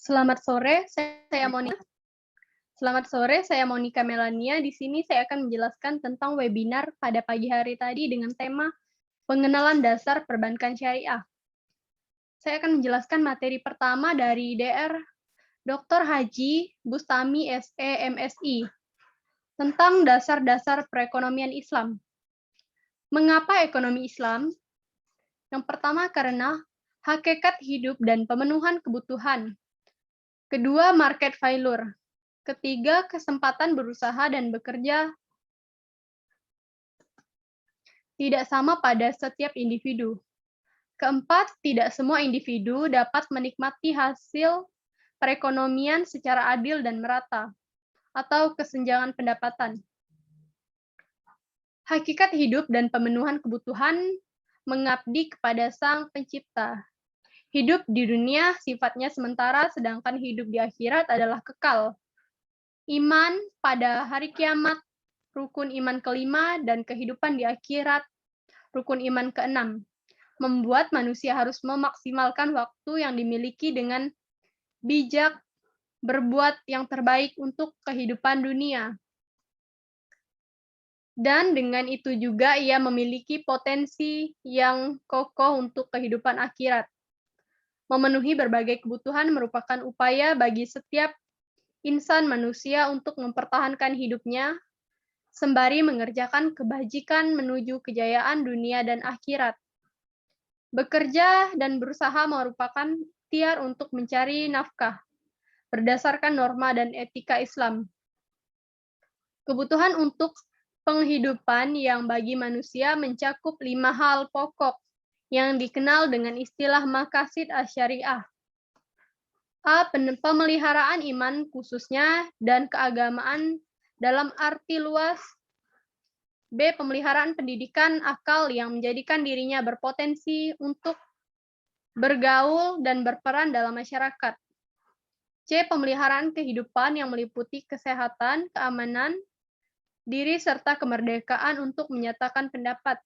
Selamat sore, saya Monica. Selamat sore, saya Monica Melania. Di sini saya akan menjelaskan tentang webinar pada pagi hari tadi dengan tema pengenalan dasar perbankan syariah. Saya akan menjelaskan materi pertama dari DR Dr. Haji Bustami SE MSI tentang dasar-dasar perekonomian Islam. Mengapa ekonomi Islam? Yang pertama karena hakikat hidup dan pemenuhan kebutuhan. Kedua, market failure. Ketiga, kesempatan berusaha dan bekerja tidak sama pada setiap individu. Keempat, tidak semua individu dapat menikmati hasil perekonomian secara adil dan merata, atau kesenjangan pendapatan. Hakikat hidup dan pemenuhan kebutuhan mengabdi kepada Sang Pencipta. Hidup di dunia sifatnya sementara, sedangkan hidup di akhirat adalah kekal. Iman pada hari kiamat, rukun iman kelima, dan kehidupan di akhirat, rukun iman keenam, membuat manusia harus memaksimalkan waktu yang dimiliki dengan bijak, berbuat yang terbaik untuk kehidupan dunia. Dan dengan itu juga ia memiliki potensi yang kokoh untuk kehidupan akhirat. Memenuhi berbagai kebutuhan merupakan upaya bagi setiap insan manusia untuk mempertahankan hidupnya, sembari mengerjakan kebajikan menuju kejayaan dunia dan akhirat. Bekerja dan berusaha merupakan ikhtiar untuk mencari nafkah, berdasarkan norma dan etika Islam. Kebutuhan untuk penghidupan yang bagi manusia mencakup 5 hal pokok yang dikenal dengan istilah maqasid asy-syariah. A. Pemeliharaan iman khususnya dan keagamaan dalam arti luas. B. Pemeliharaan pendidikan akal yang menjadikan dirinya berpotensi untuk bergaul dan berperan dalam masyarakat. C. Pemeliharaan kehidupan yang meliputi kesehatan, keamanan, diri, serta kemerdekaan untuk menyatakan pendapat.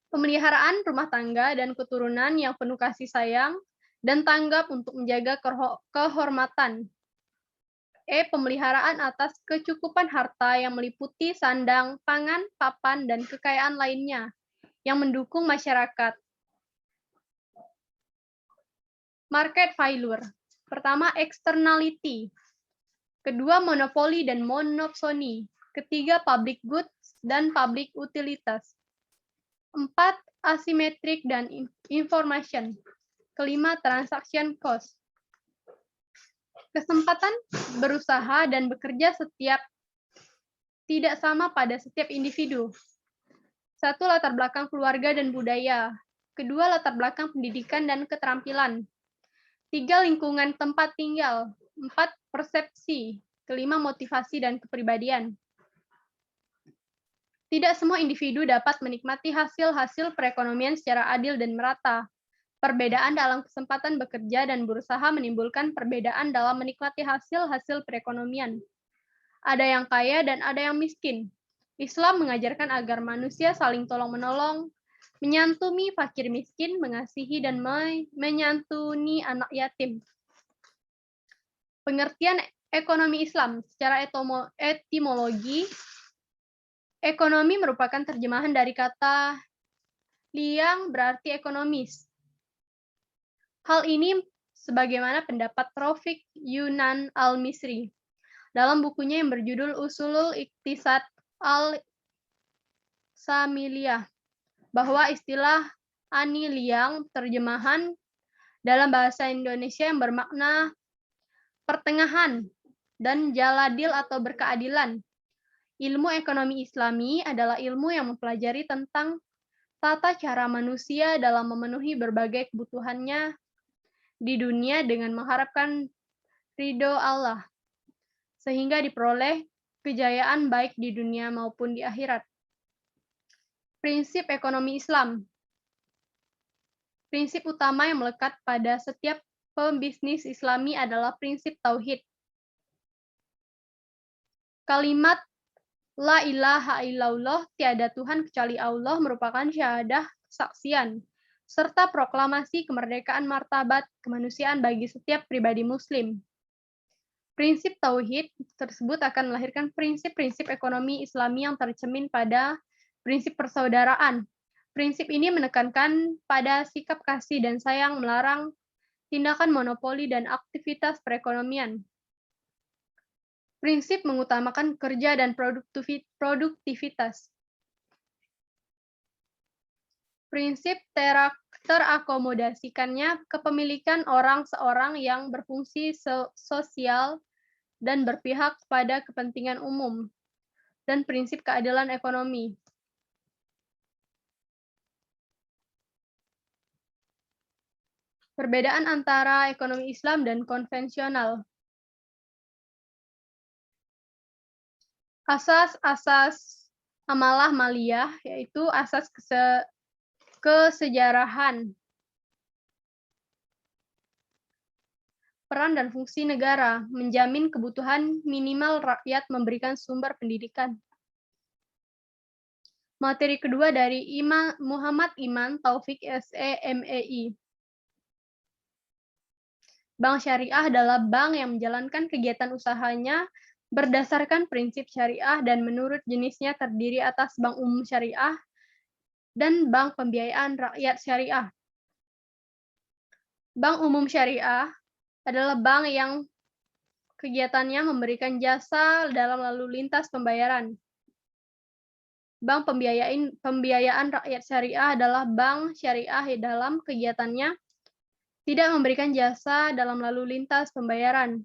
Pemeliharaan rumah tangga dan keturunan yang penuh kasih sayang dan tanggap untuk menjaga kehormatan. E. Pemeliharaan atas kecukupan harta yang meliputi sandang, pangan, papan, dan kekayaan lainnya yang mendukung masyarakat. Market failure. Pertama, externality. Kedua, monopoli dan monopsoni. Ketiga, public goods dan public utilitas. Empat, asymmetric dan information. Kelima, transaction cost. Kesempatan berusaha dan bekerja tidak sama pada setiap individu. Satu, latar belakang keluarga dan budaya. Kedua, latar belakang pendidikan dan keterampilan. Tiga, lingkungan tempat tinggal. Empat, persepsi. Kelima, motivasi dan kepribadian. Tidak semua individu dapat menikmati hasil-hasil perekonomian secara adil dan merata. Perbedaan dalam kesempatan bekerja dan berusaha menimbulkan perbedaan dalam menikmati hasil-hasil perekonomian. Ada yang kaya dan ada yang miskin. Islam mengajarkan agar manusia saling tolong-menolong, menyantuni fakir miskin, mengasihi dan menyantuni anak yatim. Pengertian ekonomi Islam secara etimologi, ekonomi merupakan terjemahan dari kata liang berarti ekonomis. Hal ini sebagaimana pendapat Rafiq Yunan al-Misri dalam bukunya yang berjudul Usulul Iqtisad al-Samiliyah, bahwa istilah ani liang terjemahan dalam bahasa Indonesia yang bermakna pertengahan dan jaladil atau berkeadilan. Ilmu ekonomi Islami adalah ilmu yang mempelajari tentang tata cara manusia dalam memenuhi berbagai kebutuhannya di dunia dengan mengharapkan ridho Allah, sehingga diperoleh kejayaan baik di dunia maupun di akhirat. Prinsip ekonomi Islam. Prinsip utama yang melekat pada setiap pembisnis Islami adalah prinsip tauhid. Kalimat La ilaha illallah, tiada Tuhan kecuali Allah, merupakan syahadah kesaksian serta proklamasi kemerdekaan martabat kemanusiaan bagi setiap pribadi Muslim. Prinsip tauhid tersebut akan melahirkan prinsip-prinsip ekonomi Islami yang tercermin pada prinsip persaudaraan. Prinsip ini menekankan pada sikap kasih dan sayang, melarang tindakan monopoli dan aktivitas perekonomian. Prinsip mengutamakan kerja dan produktivitas. Prinsip terakomodasikannya kepemilikan orang seorang yang berfungsi sosial dan berpihak pada kepentingan umum, dan prinsip keadilan ekonomi. Perbedaan antara ekonomi Islam dan konvensional. Asas-asas amalah maliyah, yaitu asas kesejarahan, peran dan fungsi negara, menjamin kebutuhan minimal rakyat, memberikan sumber pendidikan. Materi kedua dari Muhammad Iman Taufik SE MEI. Bank syariah adalah bank yang menjalankan kegiatan usahanya berdasarkan prinsip syariah dan menurut jenisnya terdiri atas bank umum syariah dan bank pembiayaan rakyat syariah. Bank umum syariah adalah bank yang kegiatannya memberikan jasa dalam lalu lintas pembayaran. Bank pembiayaan rakyat syariah adalah bank syariah dalam kegiatannya tidak memberikan jasa dalam lalu lintas pembayaran.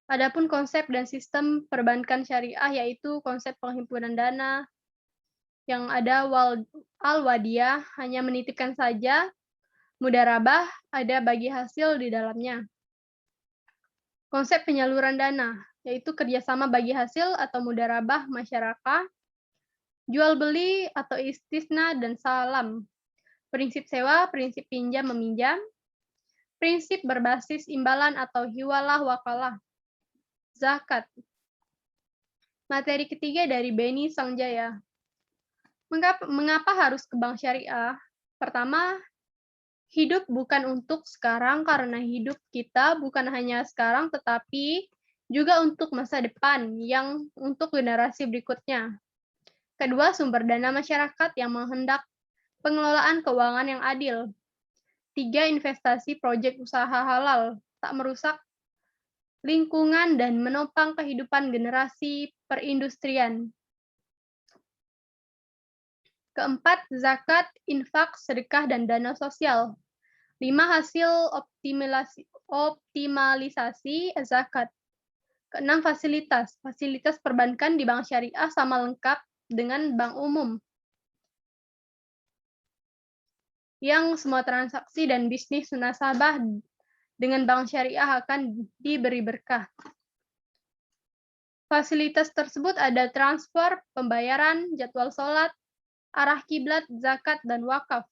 Adapun konsep dan sistem perbankan syariah yaitu konsep penghimpunan dana yang ada al-wadiyah, hanya menitipkan saja, mudarabah, ada bagi hasil di dalamnya. Konsep penyaluran dana yaitu kerjasama bagi hasil atau mudarabah masyarakat, jual beli atau istisna dan salam. Prinsip sewa, prinsip pinjam meminjam, prinsip berbasis imbalan atau hiwalah wakalah. Zakat. Materi ketiga dari Beni Sangjaya. Mengapa harus ke bank syariah? Pertama, hidup bukan untuk sekarang karena hidup kita bukan hanya sekarang tetapi juga untuk masa depan yang untuk generasi berikutnya. Kedua, sumber dana masyarakat yang menghendak pengelolaan keuangan yang adil. Tiga, investasi proyek usaha halal, tak merusak lingkungan dan menopang kehidupan generasi perindustrian. Keempat, zakat, infak, sedekah, dan dana sosial. 5, hasil optimalisasi zakat. Keenam, fasilitas. Fasilitas perbankan di bank syariah sama lengkap dengan bank umum, yang semua transaksi dan bisnis nasabah dengan bank syariah akan diberi berkah. Fasilitas tersebut ada transfer, pembayaran, jadwal sholat, arah kiblat, zakat, dan wakaf.